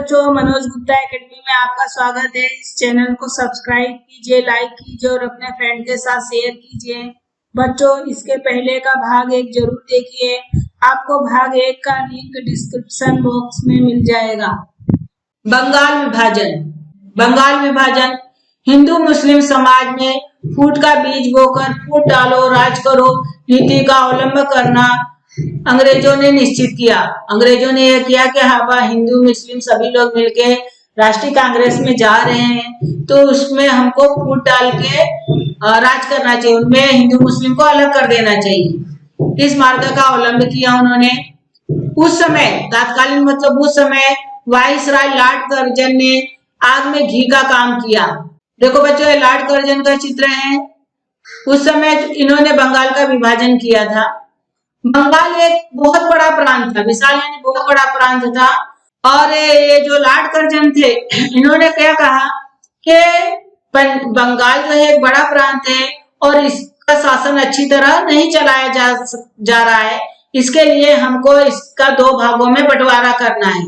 बच्चों, मनोज गुप्ता एकेडमी में आपका स्वागत है। इस चैनल को सब्सक्राइब कीजिए, लाइक कीजिए और अपने फ्रेंड के साथ शेयर कीजिए। बच्चों, इसके पहले का भाग 1 जरूर देखिए। आपको भाग 1 का लिंक डिस्क्रिप्शन बॉक्स में मिल जाएगा। बंगाल विभाजन हिंदू मुस्लिम समाज में फूट का बीज बोकर फूट डालो, राज करो नीति का अवलंबन करना अंग्रेजों ने निश्चित किया। अंग्रेजों ने यह किया कि हाँ, हिंदू मुस्लिम सभी लोग मिलके राष्ट्रीय कांग्रेस में जा रहे हैं, तो उसमें हमको फूट डाल के राज करना चाहिए, उनमें हिंदू मुस्लिम को अलग कर देना चाहिए। इस मार्ग का अवलंबन किया उन्होंने। उस समय तत्कालीन मतलब उस समय वाइसराय लॉर्ड कर्जन ने आग में घी का काम किया। देखो बच्चों, ये लॉर्ड कर्जन का चित्र है। उस समय इन्होंने बंगाल का विभाजन किया था। बंगाल एक बहुत बड़ा प्रांत था, विशाल यानी बहुत बड़ा प्रांत था। और ये जो लॉर्ड कर्जन थे, इन्होंने क्या कहा कि बंगाल जो है एक बड़ा प्रांत है और इसका शासन अच्छी तरह नहीं चलाया जा रहा है, इसके लिए हमको इसका 2 भागों में बंटवारा करना है।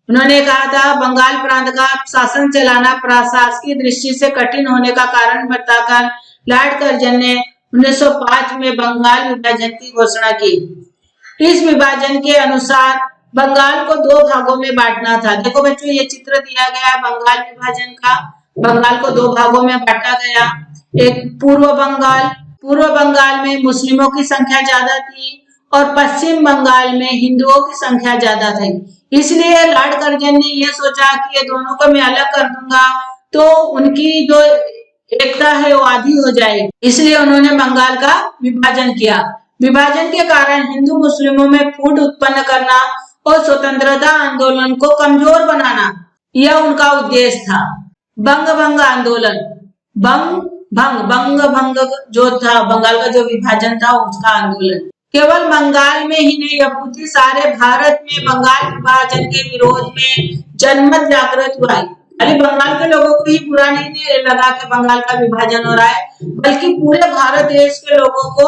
उन्होंने कहा था बंगाल प्रांत का शासन चलाना प्रशासकीय दृष्टि से कठिन होने का कारण बताकर लॉर्ड कर्जन ने 1905 में बंगाल विभाजन की घोषणा की। इस विभाजन के अनुसार बंगाल को 2 भागों में बांटना था। देखो बच्चों, ये चित्र दिया गया बंगाल विभाजन का। बंगाल को 2 भागों में बांटा गया। एक पूर्व बंगाल में मुस्लिमों की संख्या ज्यादा थी और पश्चिम बंगाल में हिंदुओं की संख्या ज्यादा थी। इसलिए लॉर्ड कर्जन ने यह सोचा कि ये दोनों को मैं अलग कर दूंगा तो उनकी जो एकता है वो आधी हो जाएगी। इसलिए उन्होंने बंगाल का विभाजन किया। विभाजन के कारण हिंदू मुस्लिमों में फूट उत्पन्न करना और स्वतंत्रता आंदोलन को कमजोर बनाना, यह उनका उद्देश्य था। बंग आंदोलन, बंग जो था बंगाल का जो विभाजन था उसका आंदोलन। केवल बंगाल में ही नहीं अपितु सारे भारत में बंगाल विभाजन के विरोध में जनमत जागृत हुआ है। खाली बंगाल के लोगों को ही बुरा नहीं लगा कि बंगाल का विभाजन हो रहा है, बल्कि पूरे भारत देश के लोगों को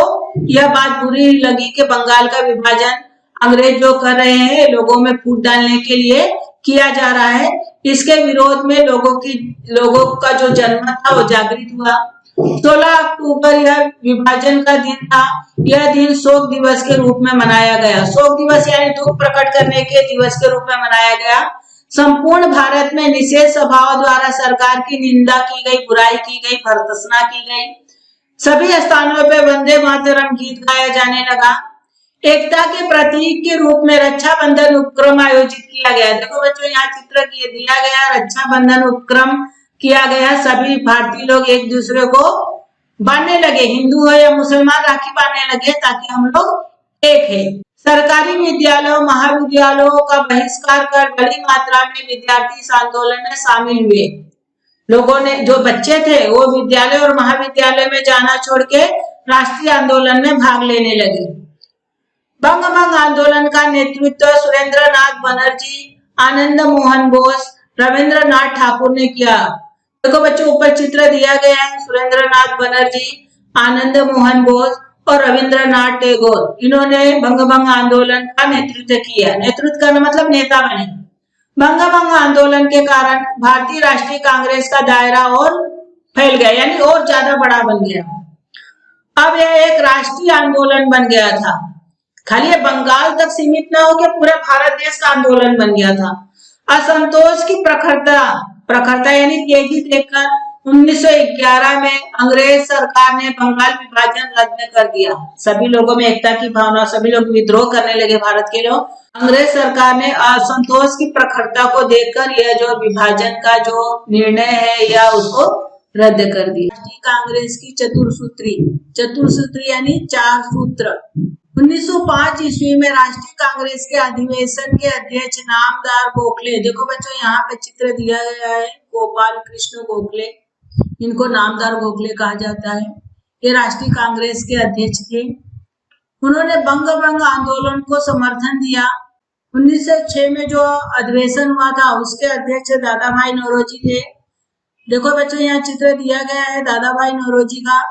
यह बात बुरी लगी कि बंगाल का विभाजन अंग्रेज जो कर रहे हैं, लोगों में फूट डालने के लिए किया जा रहा है। इसके विरोध में लोगों का जो जनमत था वो जागृत हुआ। 16 अक्टूबर यह विभाजन का दिन था। यह दिन शोक दिवस के रूप में मनाया गया। शोक दिवस यानी दुख प्रकट करने के दिवस के रूप में मनाया गया। संपूर्ण भारत में निषेध सभाओं द्वारा सरकार की निंदा की गई, बुराई की गई, भर्त्सना की गई। सभी स्थानों पे वंदे मातरम गीत गाया जाने लगा। एकता के प्रतीक के रूप में रक्षाबंधन उपक्रम आयोजित किया गया। देखो बच्चों, यहाँ चित्र दिया गया, रक्षाबंधन उपक्रम किया गया। सभी भारतीय लोग एक दूसरे को बांधने लगे, हिंदू हो या मुसलमान राखी बांधने लगे ताकि हम लोग एक है। सरकारी विद्यालयों महाविद्यालयों का बहिष्कार कर बड़ी मात्रा में विद्यार्थी इस आंदोलन में शामिल हुए। लोगों ने, जो बच्चे थे वो विद्यालय और महाविद्यालय में जाना छोड़ के राष्ट्रीय आंदोलन में भाग लेने लगे। बंग आंदोलन का नेतृत्व सुरेंद्रनाथ बनर्जी, आनंद मोहन बोस, रविंद्रनाथ ठाकुर ने किया। देखो बच्चों, ऊपर चित्र दिया गया है। सुरेंद्रनाथ बनर्जी, आनंद मोहन बोस और रविंद्रनाथ टैगोर, इन्होंने बंग आंदोलन का नेतृत्व किया। नेतृत्व करना मतलब नेता बने। बंग आंदोलन के कारण भारतीय राष्ट्रीय कांग्रेस का दायरा और फैल गया, यानी और ज्यादा बड़ा बन गया। अब यह एक राष्ट्रीय आंदोलन बन गया था। खाली बंगाल तक सीमित न होकर पूरे भारत देश का आंदोलन बन गया था। असंतोष की प्रखरता यानी तेजी देखकर 1911 में अंग्रेज सरकार ने बंगाल विभाजन रद्द कर दिया। सभी लोगों में एकता की भावना, सभी लोग विद्रोह करने लगे भारत के लोग। अंग्रेज सरकार ने असंतोष की प्रखरता को देखकर यह जो विभाजन का जो निर्णय है या उसको रद्द कर दिया। राष्ट्रीय कांग्रेस की चतुर्सूत्री यानी 4 सूत्र। 1905 ईस्वी में राष्ट्रीय कांग्रेस के अधिवेशन के अध्यक्ष नामदार गोखले, देखो बच्चों यहाँ पे चित्र दिया गया है, गोपाल कृष्ण गोखले, इनको नामदार गोखले कहा जाता है। ये राष्ट्रीय कांग्रेस के अध्यक्ष थे। उन्होंने बंग आंदोलन को समर्थन दिया। 1906 में जो अधिवेशन हुआ था उसके अध्यक्ष दादा भाई नौरोजी थे। देखो बच्चों, यहाँ चित्र दिया गया है दादा भाई नौरोजी का।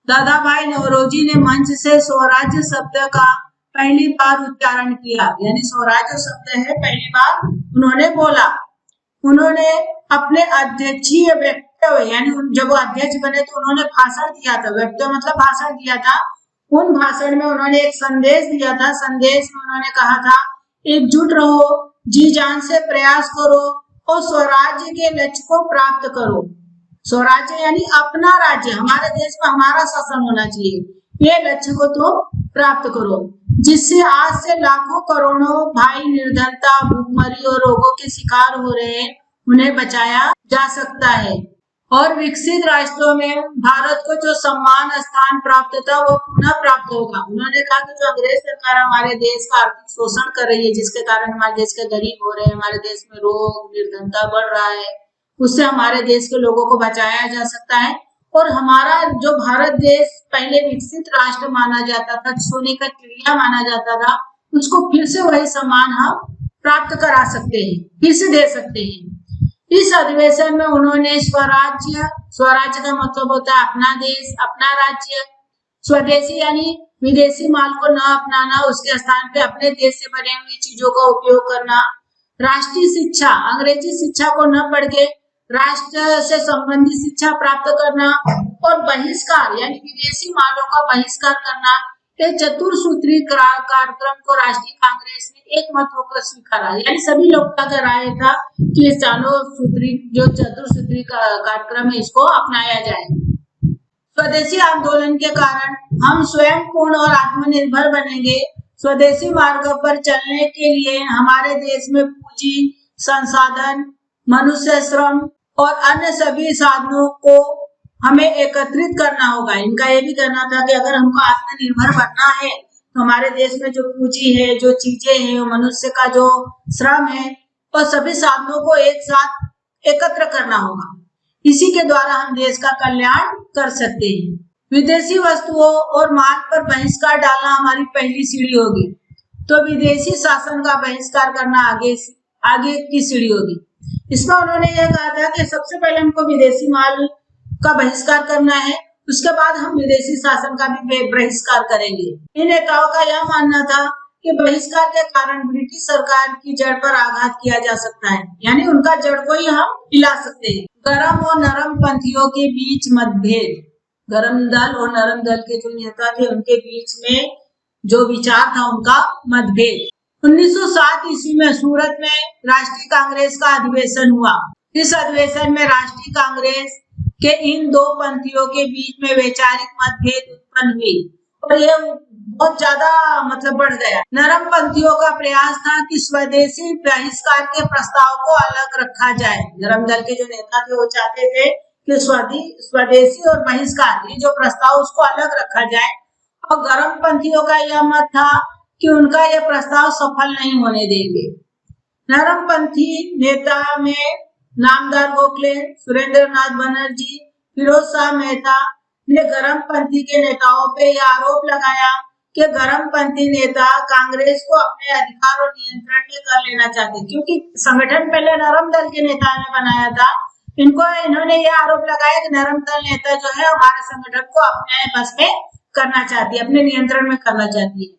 दादा भाई नौरोजी ने मंच से स्वराज्य शब्द का पहली बार उच्चारण किया, यानी स्वराज्य शब्द है पहली बार उन्होंने बोला। उन्होंने अपने अध्यक्षीय वक्तव्य यानी जब वो अध्यक्ष बने तो उन्होंने भाषण दिया था, वक्तव्य मतलब भाषण दिया था। उन भाषण में उन्होंने एक संदेश दिया था। संदेश में उन्होंने कहा था, एकजुट रहो, जी जान से प्रयास करो और स्वराज्य के लक्ष्य को प्राप्त करो। स्वराज्य यानी अपना राज्य, हमारे देश में हमारा शासन होना चाहिए, ये लक्ष्य को तो प्राप्त करो, जिससे आज से लाखों करोड़ों भाई निर्धनता, भूखमरी और रोगों के शिकार हो रहे हैं, उन्हें बचाया जा सकता है और विकसित राष्ट्रों में भारत को जो सम्मान स्थान प्राप्त था वो पुनः प्राप्त होगा। उन्होंने कहा कि जो अंग्रेज सरकार हमारे देश का आर्थिक शोषण कर रही है, जिसके कारण हमारे देश के गरीब हो रहे हैं, हमारे देश में रोग निर्धनता बढ़ रहा है, उससे हमारे देश के लोगों को बचाया जा सकता है और हमारा जो भारत देश पहले विकसित राष्ट्र माना जाता था, सोने का चिड़िया माना जाता था, उसको फिर से वही सम्मान हम प्राप्त करा सकते हैं, फिर से दे सकते हैं। इस अधिवेशन में उन्होंने स्वराज्य, स्वराज्य का मतलब होता है अपना देश, अपना राज्य, स्वदेशी यानी विदेशी माल को न अपनाना, उसके स्थान पे अपने देश से बने हुई चीजों का उपयोग करना, राष्ट्रीय शिक्षा, अंग्रेजी शिक्षा को न पढ़ के राष्ट्र से संबंधित शिक्षा प्राप्त करना और बहिष्कार यानी विदेशी मालों का बहिष्कार करना। ये चतुर्सूत्री कार्यक्रम को राष्ट्रीय कांग्रेस ने एक मत होकर स्वीकारा, यानी सभी लोगों का राय था कि इस चतुर्सूत्री कार्यक्रम है इसको अपनाया जाए। स्वदेशी आंदोलन के कारण हम स्वयं पूर्ण और आत्मनिर्भर बनेंगे। स्वदेशी मार्ग पर चलने के लिए हमारे देश में पूंजी, संसाधन, मनुष्य श्रम और अन्य सभी साधनों को हमें एकत्रित करना होगा। इनका ये भी कहना था कि अगर हमको आत्मनिर्भर बनना है तो हमारे देश में जो पूंजी है, जो चीजें हैं, मनुष्य का जो श्रम है, और सभी साधनों को एक साथ एकत्र करना होगा। इसी के द्वारा हम देश का कल्याण कर सकते हैं। विदेशी वस्तुओं और माल पर बहिष्कार डालना हमारी पहली सीढ़ी होगी, तो विदेशी शासन का बहिष्कार करना आगे की सीढ़ी होगी। इसमें उन्होंने यह कहा था कि सबसे पहले हमको विदेशी माल का बहिष्कार करना है, उसके बाद हम विदेशी शासन का भी बहिष्कार करेंगे। इन नेताओं का यह मानना था कि बहिष्कार के कारण ब्रिटिश सरकार की जड़ पर आघात किया जा सकता है, यानी उनका जड़ को ही हम हिला सकते हैं। गरम और नरम पंथियों के बीच मतभेद, गरम दल और नरम दल के जो नेता थे उनके बीच में जो विचार था उनका मतभेद। 1907 ईस्वी में सूरत में राष्ट्रीय कांग्रेस का अधिवेशन हुआ। इस अधिवेशन में राष्ट्रीय कांग्रेस के इन दो पंथियों के बीच में वैचारिक मतभेद उत्पन्न हुई और ये बहुत ज्यादा बढ़ गया। नरम पंथियों का प्रयास था कि स्वदेशी बहिष्कार के प्रस्ताव को अलग रखा जाए। नरम दल के जो नेता थे वो चाहते थे कि स्वदेशी और बहिष्कार ये जो प्रस्ताव उसको अलग रखा जाए, और गरम पंथियों का यह मत था कि उनका यह प्रस्ताव सफल नहीं होने देंगे। नरम पंथी नेता में नामदार गोखले, सुरेंद्र नाथ बनर्जी, फिरोज शाह मेहता ने गरम पंथी के नेताओं पे यह आरोप लगाया कि गरम पंथी नेता कांग्रेस को अपने अधिकार और नियंत्रण में कर लेना चाहते, क्योंकि संगठन पहले नरम दल के नेता ने बनाया था। इन्होंने यह आरोप लगाया कि नरम दल नेता जो है हमारे संगठन को अपने बस में करना चाहती है, अपने नियंत्रण में करना चाहती है।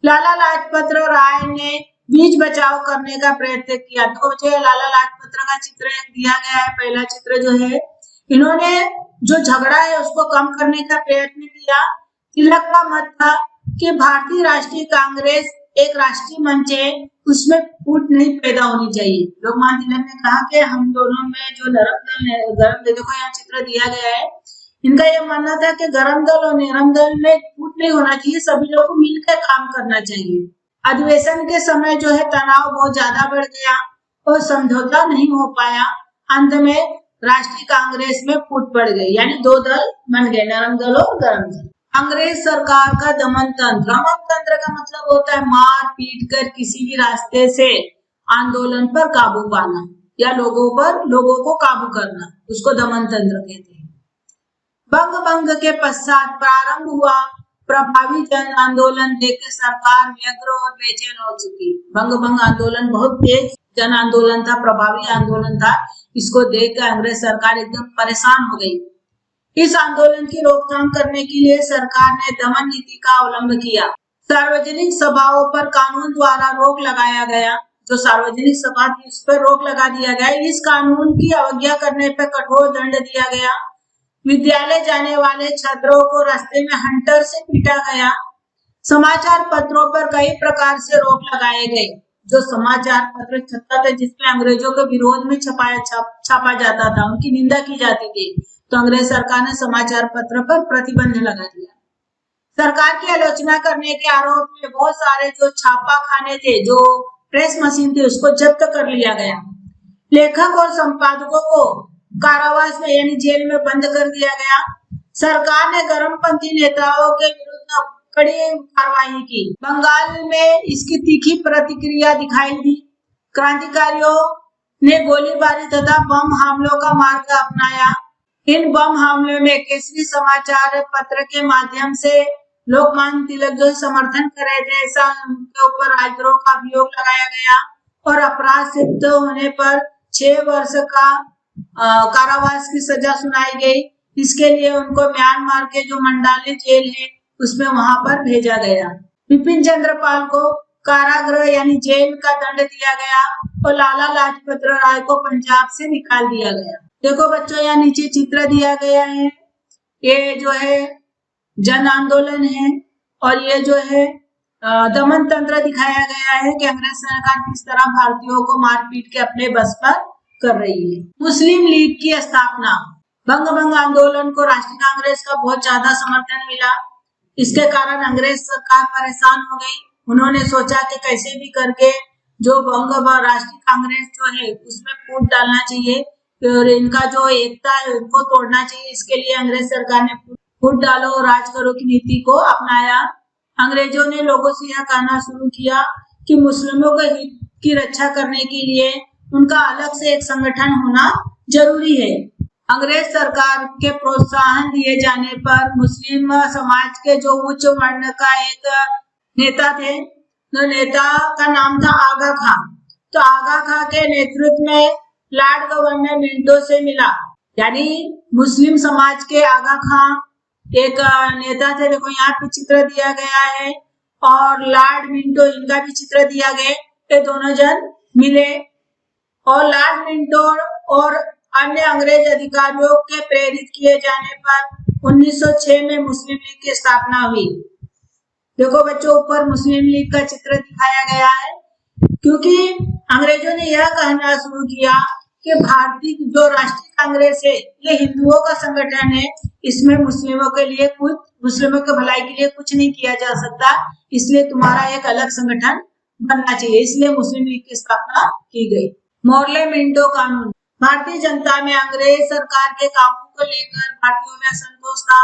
लाला लाजपत राय ने बीच बचाव करने का प्रयत्न किया। तो मुझे लाला लाजपत का चित्र दिया गया है, पहला चित्र जो है, इन्होंने जो झगड़ा है उसको कम करने का प्रयत्न किया। तिलक का मत था कि भारतीय राष्ट्रीय कांग्रेस एक राष्ट्रीय मंच है, उसमें फूट नहीं पैदा होनी चाहिए। लोकमान्य तिलक ने कहा कि हम दोनों में जो गरम दल देखो यहाँ चित्र दिया गया है, इनका यह मानना था कि गरम दल और नरम दल में फूट नहीं होना चाहिए, सभी लोगों को मिलकर काम करना चाहिए। अधिवेशन के समय जो है तनाव बहुत ज्यादा बढ़ गया और समझौता नहीं हो पाया। अंत में राष्ट्रीय कांग्रेस में फूट पड़ गई, यानी दो दल बन गए, नरम दल और गरम दल। अंग्रेज सरकार का दमन तंत्र, दमन तंत्र का मतलब होता है मार पीट कर किसी भी रास्ते से आंदोलन पर काबू पाना या लोगों को काबू करना, उसको दमन तंत्र कहते हैं। बंग के पश्चात प्रारंभ हुआ प्रभावी जन आंदोलन देख सरकार व्यग्र और बेचैन हो चुकी। बंग आंदोलन बहुत तेज जन आंदोलन था, प्रभावी आंदोलन था, इसको देख कर अंग्रेज सरकार एकदम परेशान हो गई। इस आंदोलन की रोकथाम करने के लिए सरकार ने दमन नीति का अवलंब किया। सार्वजनिक सभाओं पर कानून द्वारा रोक लगाया गया। जो सार्वजनिक सभा थी उस पर रोक लगा दिया गया। इस कानून की अवज्ञा करने पर कठोर दंड दिया गया। विद्यालय जाने वाले छात्रों को रास्ते में हंटर से पीटा गया। समाचार पत्रों पर कई प्रकार से रोक लगाए गए। जो समाचार पत्र छपता था जिसमें अंग्रेजों के विरोध में छापा जाता था, उनकी निंदा की जाती थी, तो अंग्रेज सरकार ने समाचार पत्र पर प्रतिबंध लगा दिया। सरकार की आलोचना करने के आरोप में बहुत सारे जो छापा खाने थे, जो प्रेस मशीन थी, उसको जब्त कर लिया गया। लेखक और संपादकों को कारावास में यानी जेल में बंद कर दिया गया। सरकार ने गर्मपंथी नेताओं के विरुद्ध कड़ी कार्रवाई की। बंगाल में इसकी तीखी प्रतिक्रिया दिखाई दी। क्रांतिकारियों ने गोलीबारी तथा बम हमलों का मार्ग अपनाया। इन बम हमलों में केसरी समाचार पत्र के माध्यम से लोकमान्य तिलक जो समर्थन कर रहे थे, ऐसा उनके ऊपर राजद्रोह का अभियोग लगाया गया और अपराध सिद्ध होने पर 6 वर्ष का कारावास की सजा सुनाई गई। इसके लिए उनको म्यांमार के जो मंडाले जेल है उसमें वहां पर भेजा गया। बिपिन चंद्र पाल को कारागृह यानी जेल का दंड दिया गया और लाला लाजपत राय को पंजाब से निकाल दिया गया। देखो बच्चों, यहाँ नीचे चित्र दिया गया है। ये जो है जन आंदोलन है और ये जो है दमन तंत्र दिखाया गया है कि अंग्रेज सरकार किस तरह भारतीयों को मारपीट के अपने बस पर कर रही है। मुस्लिम लीग की स्थापना। बंग आंदोलन को राष्ट्रीय कांग्रेस का बहुत ज्यादा समर्थन मिला। इसके कारण अंग्रेज सरकार परेशान हो गई। उन्होंने सोचा कि कैसे भी करके जो बंग राष्ट्रीय कांग्रेस जो है उसमें फूट डालना चाहिए और इनका जो एकता है उनको तोड़ना चाहिए। इसके लिए अंग्रेज सरकार ने फूट डालो और राज करो की नीति को अपनाया। अंग्रेजों ने लोगों से यह कहना शुरू किया कि मुस्लिमों के हित की रक्षा करने के लिए उनका अलग से एक संगठन होना जरूरी है। अंग्रेज सरकार के प्रोत्साहन दिए जाने पर मुस्लिम समाज के जो उच्च वर्ण का एक नेता थे, तो नेता का नाम था आगा खां। तो आगा खां के नेतृत्व में लॉर्ड गवर्नर मिंटो से मिला, यानी मुस्लिम समाज के आगा खां एक नेता थे। देखो यहाँ पे चित्र दिया गया है और लॉर्ड मिंटो, इनका भी चित्र दिया गया। ये दोनों जन मिले और लॉर्ड मिंटो और अन्य अंग्रेज अधिकारियों के प्रेरित किए जाने पर 1906 में मुस्लिम लीग की स्थापना हुई। देखो बच्चों, ऊपर मुस्लिम लीग का चित्र दिखाया गया है, क्योंकि अंग्रेजों ने यह कहना शुरू किया कि भारतीय जो राष्ट्रीय कांग्रेस है ये हिंदुओं का संगठन है, इसमें मुस्लिमों के लिए कुछ, मुस्लिमों के भलाई के लिए कुछ नहीं किया जा सकता, इसलिए तुम्हारा एक अलग संगठन बनना चाहिए। इसलिए मुस्लिम लीग की स्थापना की गई। मॉर्ले मिंटो कानून। भारतीय जनता में अंग्रेज सरकार के कामों को लेकर भारतीयों में असंतोष था।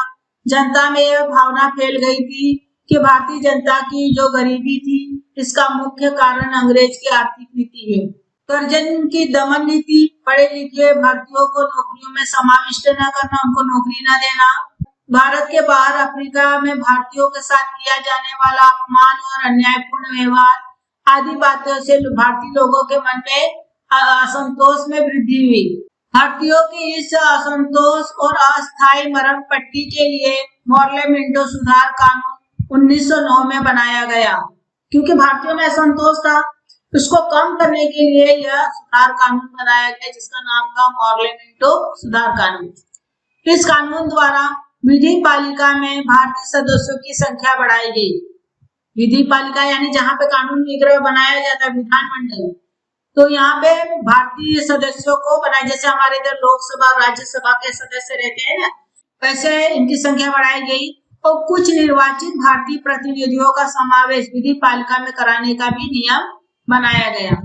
जनता में यह भावना फैल गई थी कि भारतीय जनता की जो गरीबी थी इसका मुख्य कारण अंग्रेज की आर्थिक नीति है। कर्जन की दमन नीति, पढ़े लिखे भारतीयों को नौकरियों में समाविष्ट न करना, उनको नौकरी न देना, भारत के बाहर अफ्रीका में भारतीयों के साथ किया जाने वाला अपमान और अन्यायपूर्ण व्यवहार आदि बातों से भारतीय लोगों के मन में असंतोष में वृद्धि हुई। भारतीयों की इस असंतोष और अस्थायी मरम पट्टी के लिए मॉर्ले मिंटो सुधार कानून 1909 में बनाया गया। क्योंकि भारतीयों में असंतोष था, उसको कम करने के लिए यह सुधार कानून बनाया गया, जिसका नाम था मॉर्ले मिंटो सुधार कानून। इस कानून द्वारा विधि पालिका में भारतीय सदस्यों की संख्या बढ़ाई गई। विधि पालिका यानी जहाँ पे कानून विग्रह बनाया जाता है, विधानमंडल, तो यहाँ पे भारतीय सदस्यों को बनाए, जैसे हमारे इधर लोकसभा और राज्यसभा के सदस्य रहते हैं ना, वैसे इनकी संख्या बढ़ाई गई और कुछ निर्वाचित भारतीय प्रतिनिधियों का समावेश विधि पालिका में कराने का भी नियम बनाया गया।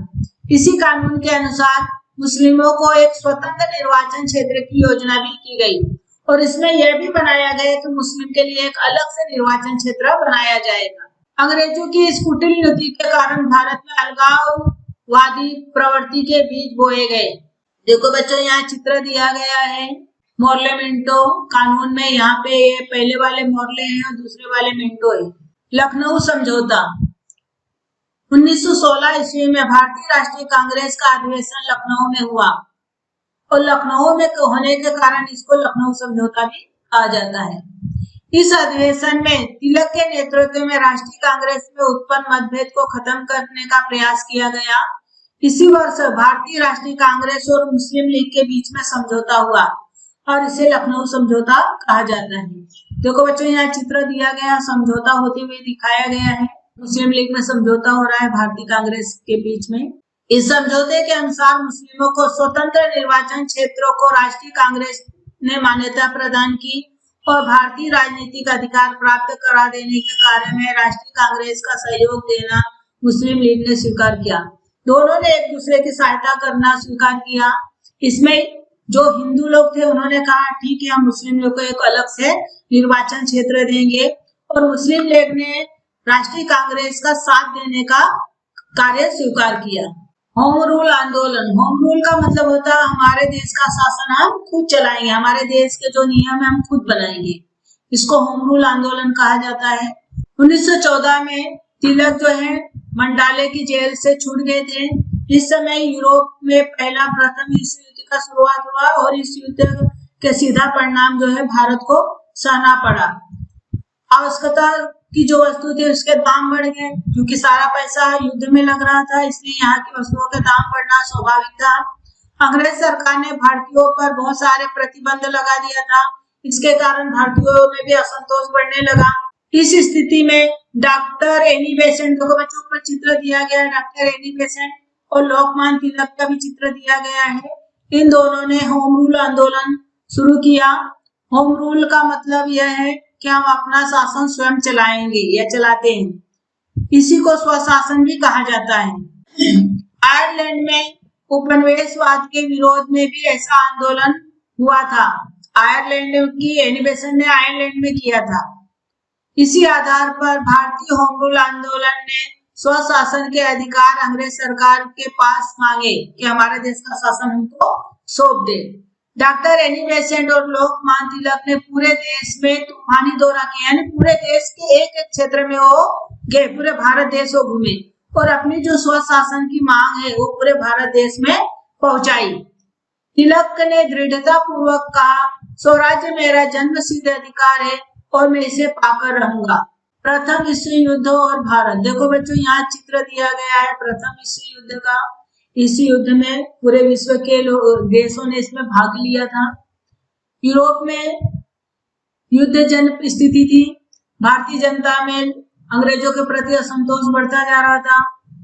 इसी कानून के अनुसार मुस्लिमों को एक स्वतंत्र निर्वाचन क्षेत्र की योजना भी की गई और इसमें यह भी बनाया गया कि मुस्लिम के लिए एक अलग से निर्वाचन क्षेत्र बनाया जाएगा। अंग्रेजों की इस कुटिल नीति के कारण भारत में अलगाववादी प्रवृत्ति के बीज बोए गए। देखो बच्चों, यहाँ चित्र दिया गया है मॉर्ले मिंटो कानून में। यहाँ पे ये पहले वाले मॉर्ले हैं और दूसरे वाले मिंटो है। लखनऊ समझौता। 1916 ईस्वी में भारतीय राष्ट्रीय कांग्रेस का अधिवेशन लखनऊ में हुआ और लखनऊ में होने के कारण इसको लखनऊ समझौता भी कहा जाता है। इस अधिवेशन में तिलक के नेतृत्व में राष्ट्रीय कांग्रेस में उत्पन्न मतभेद को खत्म करने का प्रयास किया गया। इसी वर्ष भारतीय राष्ट्रीय कांग्रेस और मुस्लिम लीग के बीच में समझौता हुआ और इसे लखनऊ समझौता कहा जाता है। देखो बच्चों, यहाँ चित्र दिया गया, समझौता होते हुए दिखाया गया है। मुस्लिम लीग में समझौता हो रहा है भारतीय कांग्रेस के बीच में। इस समझौते के अनुसार मुस्लिमों को स्वतंत्र निर्वाचन क्षेत्रों को राष्ट्रीय कांग्रेस ने मान्यता प्रदान की और भारतीय राजनीतिक अधिकार प्राप्त करा देने के कार्य में राष्ट्रीय कांग्रेस का सहयोग देना मुस्लिम लीग ने स्वीकार किया। दोनों ने एक दूसरे की सहायता करना स्वीकार किया। इसमें जो हिंदू लोग थे उन्होंने कहा ठीक है, हम मुस्लिम लोग को एक अलग से निर्वाचन क्षेत्र देंगे, और मुस्लिम लीग ने राष्ट्रीय कांग्रेस का साथ देने का कार्य स्वीकार किया। होम रूल आंदोलन। होम रूल का मतलब होता है हमारे देश का शासन हम खुद चलाएंगे, हमारे देश के जो नियम है हम खुद बनाएंगे। इसको होम रूल आंदोलन कहा जाता है। 1914 में तिलक जो है मंडाले की जेल से छूट गए थे। इस समय यूरोप में पहला प्रथम विश्व युद्ध का शुरुआत हुआ और इस युद्ध के सीधा परिणाम जो है भारत को सहना पड़ा। आवश्यकता की जो वस्तु थे उसके दाम बढ़ गए, क्योंकि सारा पैसा युद्ध में लग रहा था, इसलिए यहाँ की वस्तुओं के दाम बढ़ना स्वाभाविक था। अंग्रेज सरकार ने भारतीयों पर बहुत सारे प्रतिबंध लगा दिया था। इसके कारण भारतीयों में भी असंतोष बढ़ने लगा। इस स्थिति में डॉक्टर एनी बेसेंट, देखो बच्चों ऊपर चित्र दिया गया है, डॉक्टर एनी बेसेंट और लोकमान्य तिलक का भी चित्र दिया गया है। इन दोनों ने होम रूल आंदोलन शुरू किया। होम रूल का मतलब यह है कि हम अपना शासन स्वयं चलाएंगे या चलाते हैं। इसी को स्वशासन भी कहा जाता है। आयरलैंड में उपनिवेशवाद के विरोध में भी ऐसा आंदोलन हुआ था। आयरलैंड की एनी बेसेंट ने आयरलैंड में किया था। इसी आधार पर भारतीय होम रूल आंदोलन ने स्वशासन के अधिकार अंग्रेज सरकार के पास मांगे कि हमारे देश का शासन हमको सौंप दे। डॉक्टर एनी बेसेंट और लोकमान्य तिलक ने पूरे देश में तूफानी दौरा किया, यानी पूरे देश के एक एक क्षेत्र में वो गए, पूरे भारत देश वो घूमे और अपनी जो स्वशासन की मांग है वो पूरे भारत देश में पहुंचाई। तिलक ने दृढ़ता पूर्वक कहा, स्वराज्य मेरा जन्मसिद्ध अधिकार है और मैं इसे पाकर रहूंगा। प्रथम विश्व युद्ध और भारत। देखो बच्चों, यहाँ चित्र दिया गया है प्रथम विश्व युद्ध का। इस युद्ध में पूरे विश्व के देशों ने इसमें भाग लिया था। यूरोप में युद्ध जन्य स्थिति थी। भारतीय जनता में अंग्रेजों के प्रति असंतोष बढ़ता जा रहा था।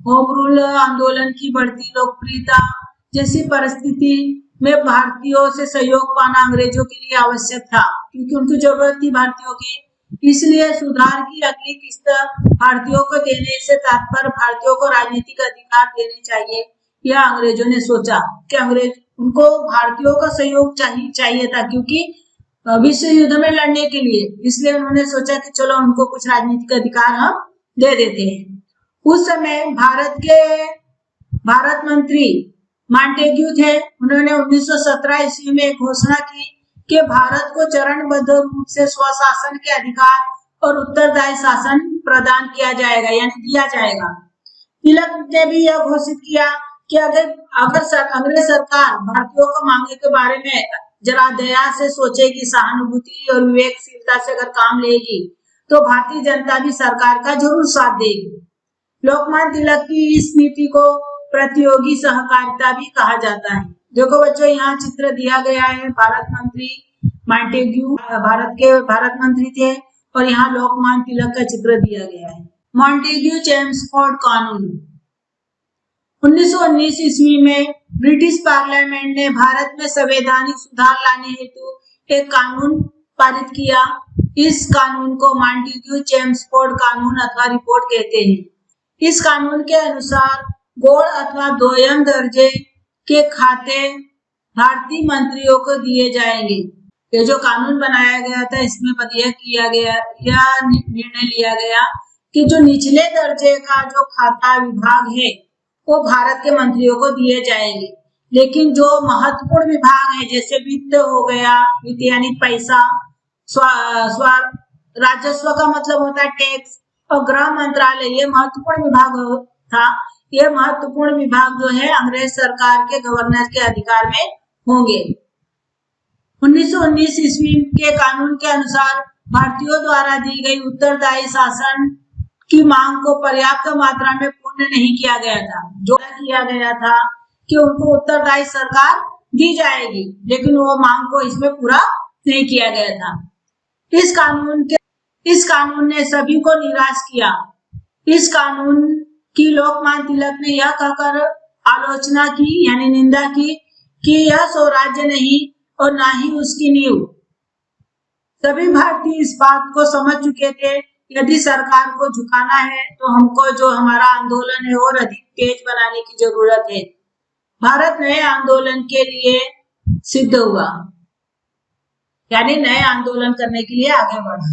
होम रूल आंदोलन की बढ़ती लोकप्रियता जैसी परिस्थिति में भारतीयों से सहयोग पाना अंग्रेजों के लिए आवश्यक था, क्योंकि उनकी जरूरत थी भारतीयों की। इसलिए सुधार की अगली किस्त भारतीयों को देने से तात्पर्य भारतीयों को राजनीतिक अधिकार देने चाहिए। यह अंग्रेजों ने सोचा कि उनको भारतीयों का सहयोग चाहिए था, क्योंकि विश्व युद्ध में लड़ने के लिए, इसलिए उन्होंने सोचा कि चलो उनको कुछ राजनीतिक अधिकार हम दे देते हैं। उस समय भारत मंत्री मॉन्टेग्यू थे। उन्होंने 1917 ईस्वी में घोषणा की कि भारत को चरणबद्ध रूप से स्वशासन के अधिकार और उत्तरदायी शासन प्रदान किया जाएगा, यानी दिया जाएगा। तिलक ने भी यह घोषित किया कि अगर अंग्रेज सरकार भारतीयों को मांगे के बारे में जरा दया से सोचेगी, सहानुभूति और विवेकशीलता से अगर काम लेगी, तो भारतीय जनता भी सरकार का जरूर साथ देगी। लोकमान्य तिलक की इस नीति को प्रतियोगी सहकारिता भी कहा जाता है। देखो बच्चों, यहाँ चित्र दिया गया है। भारत मंत्री मॉन्टेग्यू भारत मंत्री थे और यहाँ लोकमान्य तिलक का चित्र दिया गया है। मॉन्टेग्यू चेम्सफोर्ड कानून। 1919 ईस्वी में ब्रिटिश पार्लियामेंट ने भारत में संवैधानिक सुधार लाने हेतु एक कानून पारित किया। इस कानून को मॉन्टेग्यू चेम्सफोर्ड कानून अथवा रिपोर्ट कहते हैं। इस कानून के अनुसार गोल्ड अथवा दोयम दर्जे के खाते भारतीय मंत्रियों को दिए जाएंगे। ये जो कानून बनाया गया था, इसमें यह निर्णय लिया गया कि जो निचले दर्जे का जो खाता विभाग है वो भारत के मंत्रियों को दिए जाएंगे, लेकिन जो महत्वपूर्ण विभाग है जैसे वित्त हो गया, वित्त यानी पैसा, राजस्व का मतलब होता है टैक्स, और गृह मंत्रालय, ये महत्वपूर्ण विभाग था। ये महत्वपूर्ण विभाग जो है अंग्रेज सरकार के गवर्नर के अधिकार में होंगे। 1919 ईस्वी के कानून के अनुसार भारतीयों द्वारा दी गई उत्तरदायी शासन की मांग को पर्याप्त मात्रा में पूर्ण पूर्ण नहीं किया गया था। जो किया गया था कि उनको उत्तरदायी सरकार दी जाएगी, लेकिन वो मांग को इसमें पूरा नहीं किया गया था। इस कानून ने सभी को निराश किया। इस कानून की लोकमान्य तिलक ने यह कहकर आलोचना की, यानी निंदा की कि यह स्वराज्य नहीं और ना ही उसकी नींव। सभी भारतीय इस बात को समझ चुके थे, यदि सरकार को झुकाना है तो हमको जो हमारा आंदोलन है और अधिक तेज बनाने की जरूरत है। भारत नए आंदोलन के लिए सिद्ध हुआ, यानी नए आंदोलन करने के लिए आगे बढ़ा।